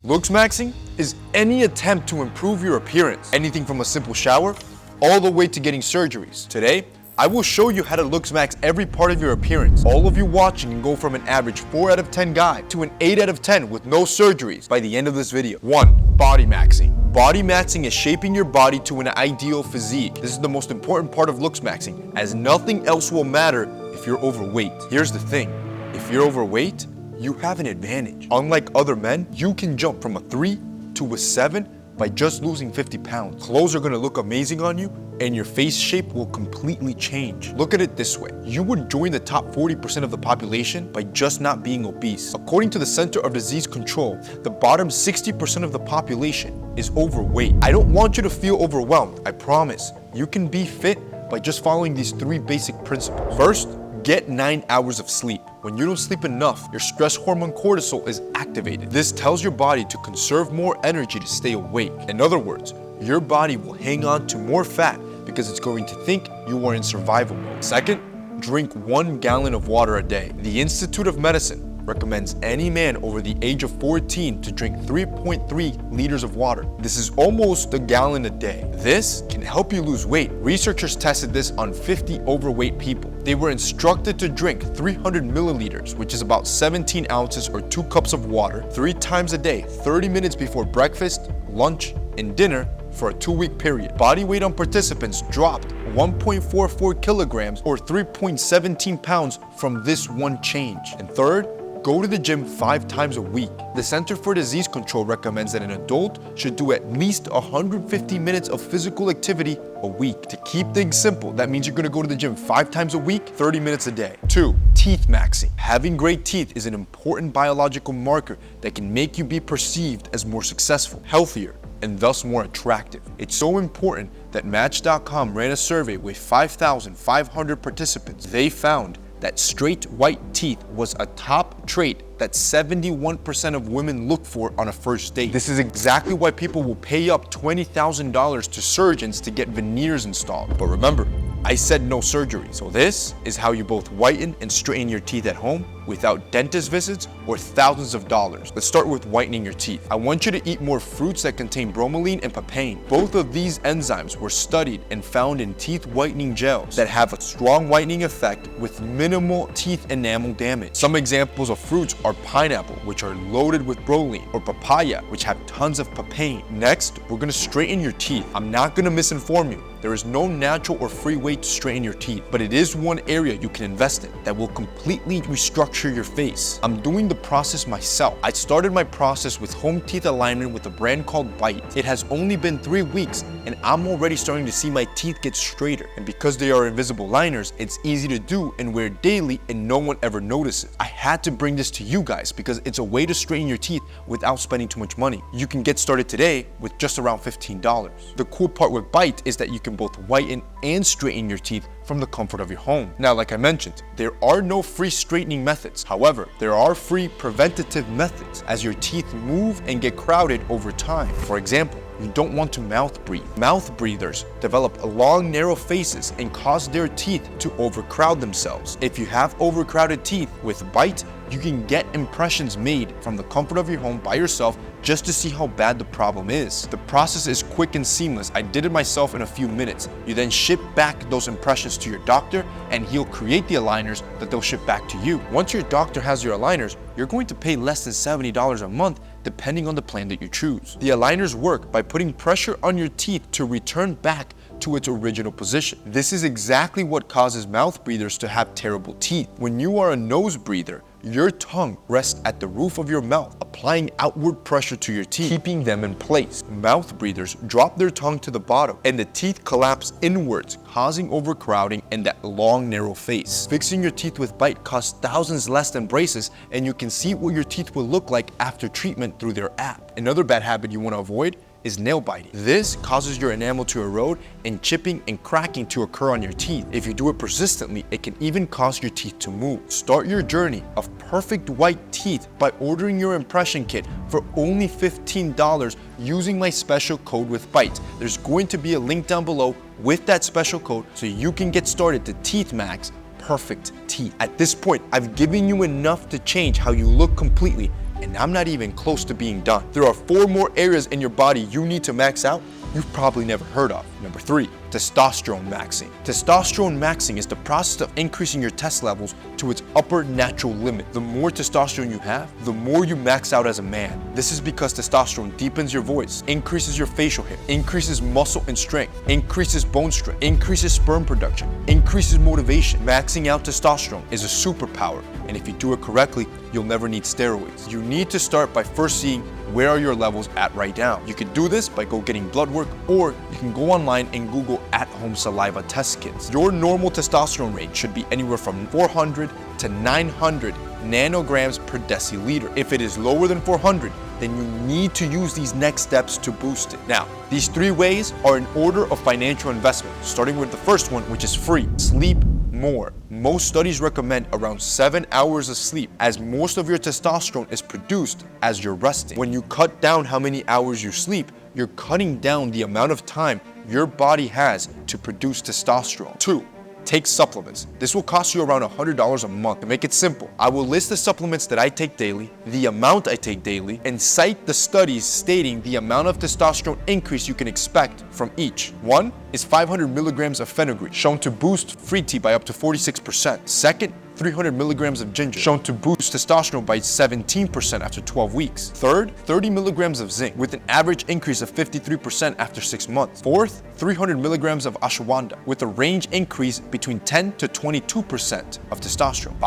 Looksmaxing is any attempt to improve your appearance, anything from a simple shower all the way to getting surgeries. Today, I will show you how to Looksmax every part of your appearance. All of you watching can go from an average 4 out of 10 guy to an 8 out of 10 with no surgeries by the end of this video. 1. Body maxing. Body maxing is shaping your body to an ideal physique. This is the most important part of Looksmaxing, as nothing else will matter if you're overweight. Here's the thing, if you're overweight, you have an advantage. Unlike other men, you can jump from a 3 to a 7 by just losing 50 pounds. Clothes are gonna look amazing on you, and your face shape will completely change. Look at it this way. You would join the top 40% of the population by just not being obese. According to the Center of Disease Control, the bottom 60% of the population is overweight. I don't want you to feel overwhelmed, I promise. You can be fit by just following these 3 basic principles. First, get 9 hours of sleep. When you don't sleep enough, your stress hormone cortisol is activated. This tells your body to conserve more energy to stay awake. In other words, your body will hang on to more fat because it's going to think you are in survival mode. Second, drink 1 gallon of water a day. The Institute of Medicine recommends any man over the age of 14 to drink 3.3 liters of water. This is almost a gallon a day. This can help you lose weight. Researchers tested this on 50 overweight people. They were instructed to drink 300 milliliters, which is about 17 ounces or 2 cups of water, 3 times a day, 30 minutes before breakfast, lunch, and dinner for a 2-week period. Body weight on participants dropped 1.44 kilograms or 3.17 pounds from this one change. And third, go to the gym 5 times a week. The Center for Disease Control recommends that an adult should do at least 150 minutes of physical activity a week. To keep things simple, that means you're gonna go to the gym 5 times a week, 30 minutes a day. 2. Teeth maxing. Having great teeth is an important biological marker that can make you be perceived as more successful, healthier, and thus more attractive. It's so important that Match.com ran a survey with 5,500 participants. They found that straight white teeth was a top trait that 71% of women look for on a first date. This is exactly why people will pay up $20,000 to surgeons to get veneers installed. But remember, I said no surgery. So this is how you both whiten and straighten your teeth at home without dentist visits or thousands of dollars. Let's start with whitening your teeth. I want you to eat more fruits that contain bromelain and papain. Both of these enzymes were studied and found in teeth whitening gels that have a strong whitening effect with minimal teeth enamel damage. Some examples of fruits are pineapple, which are loaded with bromelain, or papaya, which have tons of papain. Next, we're gonna straighten your teeth. I'm not gonna misinform you. There is no natural or free way to straighten your teeth, but it is one area you can invest in that will completely restructure your face. I'm doing the process myself. I started my process with home teeth alignment with a brand called Bite. It has only been 3 weeks and I'm already starting to see my teeth get straighter. And because they are invisible liners, it's easy to do and wear daily and no one ever notices. I had to bring this to you guys because it's a way to straighten your teeth without spending too much money. You can get started today with just around $15. The cool part with Bite is that you can both whiten and straighten your teeth from the comfort of your home. Now, like I mentioned, there are no free straightening methods. However, there are free preventative methods as your teeth move and get crowded over time. For example, you don't want to mouth breathe. Mouth breathers develop long, narrow faces and cause their teeth to overcrowd themselves. If you have overcrowded teeth, with Bite, you can get impressions made from the comfort of your home by yourself just to see how bad the problem is. The process is quick and seamless. I did it myself in a few minutes. You then ship back those impressions to your doctor and he'll create the aligners that they'll ship back to you. Once your doctor has your aligners, you're going to pay less than $70 a month depending on the plan that you choose. The aligners work by putting pressure on your teeth to return back to its original position. This is exactly what causes mouth breathers to have terrible teeth. When you are a nose breather, your tongue rests at the roof of your mouth, applying outward pressure to your teeth, keeping them in place. Mouth breathers drop their tongue to the bottom and the teeth collapse inwards, causing overcrowding and that long, narrow face. Fixing your teeth with Bite costs thousands less than braces, and you can see what your teeth will look like after treatment through their app. Another bad habit you want to avoid is nail biting. This causes your enamel to erode and chipping and cracking to occur on your teeth. If you do it persistently, it can even cause your teeth to move. Start your journey of perfect white teeth by ordering your impression kit for only $15 using my special code with Bite. There's going to be a link down below with that special code so you can get started to Teeth Max perfect teeth. At this point, I've given you enough to change how you look completely and I'm not even close to being done. There are 4 more areas in your body you need to max out you've probably never heard of. Number 3, testosterone maxing. Testosterone maxing is the process of increasing your test levels to its upper natural limit. The more testosterone you have, the more you max out as a man. This is because testosterone deepens your voice, increases your facial hair, increases muscle and strength, increases bone strength, increases sperm production, increases motivation. Maxing out testosterone is a superpower, and if you do it correctly, you'll never need steroids. You need to start by first seeing where are your levels at right now. You can do this by getting blood work, or you can go online and Google at-home saliva test kits. Your normal testosterone range should be anywhere from 400 to 900 nanograms per deciliter. If it is lower than 400, then you need to use these next steps to boost it. Now, these 3 ways are in order of financial investment, starting with the first one, which is free. Sleep more. Most studies recommend around 7 hours of sleep, as most of your testosterone is produced as you're resting. When you cut down how many hours you sleep, you're cutting down the amount of time your body has to produce testosterone. 2, take supplements. This will cost you around $100 a month. To make it simple, I will list the supplements that I take daily, the amount I take daily, and cite the studies stating the amount of testosterone increase you can expect from each. 1 is 500 milligrams of fenugreek, shown to boost free T by up to 46%. Second, 300 milligrams of ginger, shown to boost testosterone by 17% after 12 weeks. Third, 30 milligrams of zinc, with an average increase of 53% after 6 months. Fourth, 300 milligrams of ashwagandha, with a range increase between 10 to 22% of testosterone.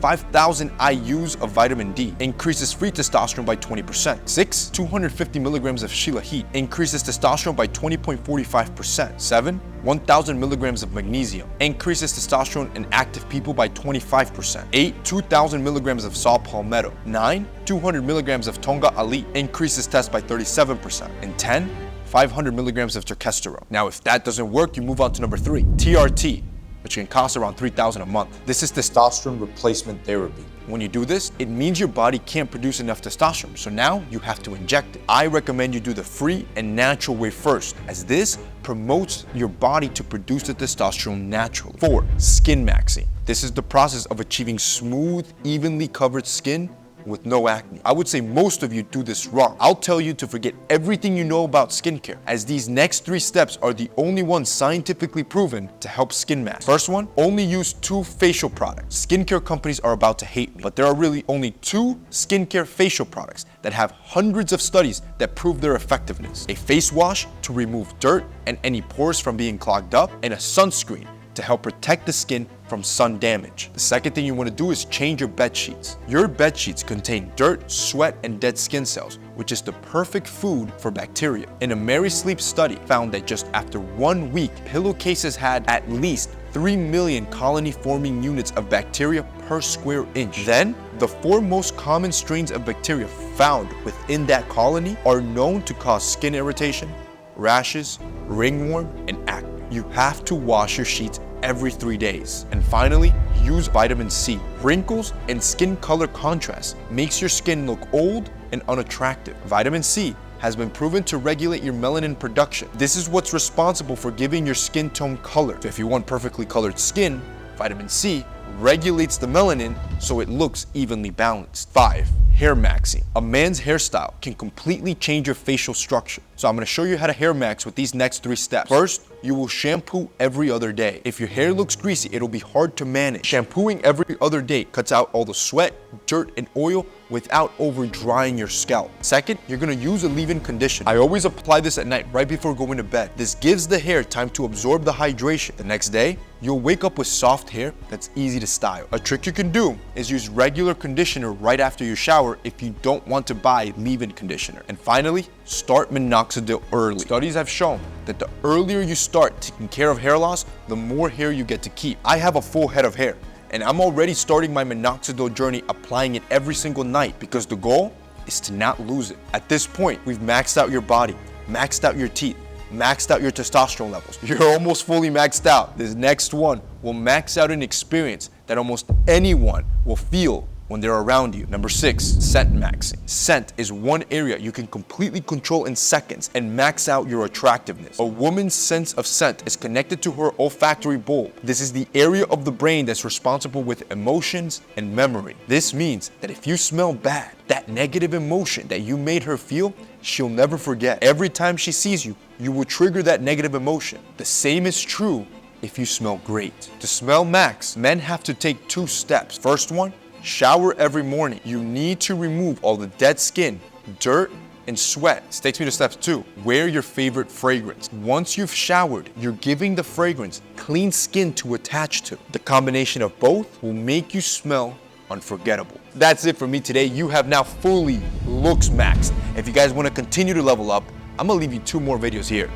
5,000 IUs of vitamin D, increases free testosterone by 20%. 6, 250 milligrams of shilajit, increases testosterone by 20.45%. 7, 1,000 milligrams of magnesium, increases testosterone in active people by 25%. 8, 2,000 milligrams of saw palmetto. 9, 200 milligrams of tonga ali, increases test by 37%. And 10, 500 milligrams of terkesterone. Now, if that doesn't work, you move on to number 3, TRT, which can cost around $3,000 a month. This is testosterone replacement therapy. When you do this, it means your body can't produce enough testosterone, so now you have to inject it. I recommend you do the free and natural way first, as this promotes your body to produce the testosterone naturally. 4, skin maxing. This is the process of achieving smooth, evenly covered skin with no acne. I would say most of you do this wrong. I'll tell you to forget everything you know about skincare, as these next 3 steps are the only ones scientifically proven to help skin max. First one, only use 2 facial products. Skincare companies are about to hate me, but there are really only 2 skincare facial products that have hundreds of studies that prove their effectiveness. A face wash to remove dirt and any pores from being clogged up, and a sunscreen to help protect the skin from sun damage. The second thing you want to do is change your bed sheets. Your bed sheets contain dirt, sweat, and dead skin cells, which is the perfect food for bacteria. An AmeriSleep study found that just after 1 week, pillowcases had at least 3 million colony-forming units of bacteria per square inch. Then, the 4 most common strains of bacteria found within that colony are known to cause skin irritation, rashes, ringworm, and acne. You have to wash your sheets every 3 days. And finally, use vitamin C. Wrinkles and skin color contrast makes your skin look old and unattractive. Vitamin C has been proven to regulate your melanin production. This is what's responsible for giving your skin tone color. So if you want perfectly colored skin, vitamin C regulates the melanin so it looks evenly balanced. 5, hair maxing. A man's hairstyle can completely change your facial structure. So I'm going to show you how to hair max with these next 3 steps. First, you will shampoo every other day. If your hair looks greasy, it'll be hard to manage. Shampooing every other day cuts out all the sweat, dirt, and oil without over drying your scalp. Second, you're going to use a leave-in conditioner. I always apply this at night right before going to bed. This gives the hair time to absorb the hydration. The next day, you'll wake up with soft hair that's easy to style. A trick you can do is use regular conditioner right after you shower if you don't want to buy leave-in conditioner. And finally, start minoxidil early. Studies have shown that the earlier you start taking care of hair loss, the more hair you get to keep. I have a full head of hair, and I'm already starting my minoxidil journey applying it every single night because the goal is to not lose it. At this point, we've maxed out your body, maxed out your teeth, maxed out your testosterone levels. You're almost fully maxed out. This next one will max out an experience that almost anyone will feel when they're around you. Number 6, scent maxing. Scent is one area you can completely control in seconds and max out your attractiveness. A woman's sense of scent is connected to her olfactory bulb. This is the area of the brain that's responsible with emotions and memory. This means that if you smell bad, that negative emotion that you made her feel, she'll never forget. Every time she sees you, you will trigger that negative emotion. The same is true if you smell great. To smell max, men have to take 2 steps. First one, shower every morning. You need to remove all the dead skin, dirt, and sweat. This takes me to step 2. Wear your favorite fragrance. Once you've showered, you're giving the fragrance clean skin to attach to. The combination of both will make you smell unforgettable. That's it for me today. You have now fully Looksmaxed. If you guys want to continue to level up, I'm gonna leave you 2 more videos here.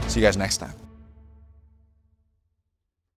See you guys next time.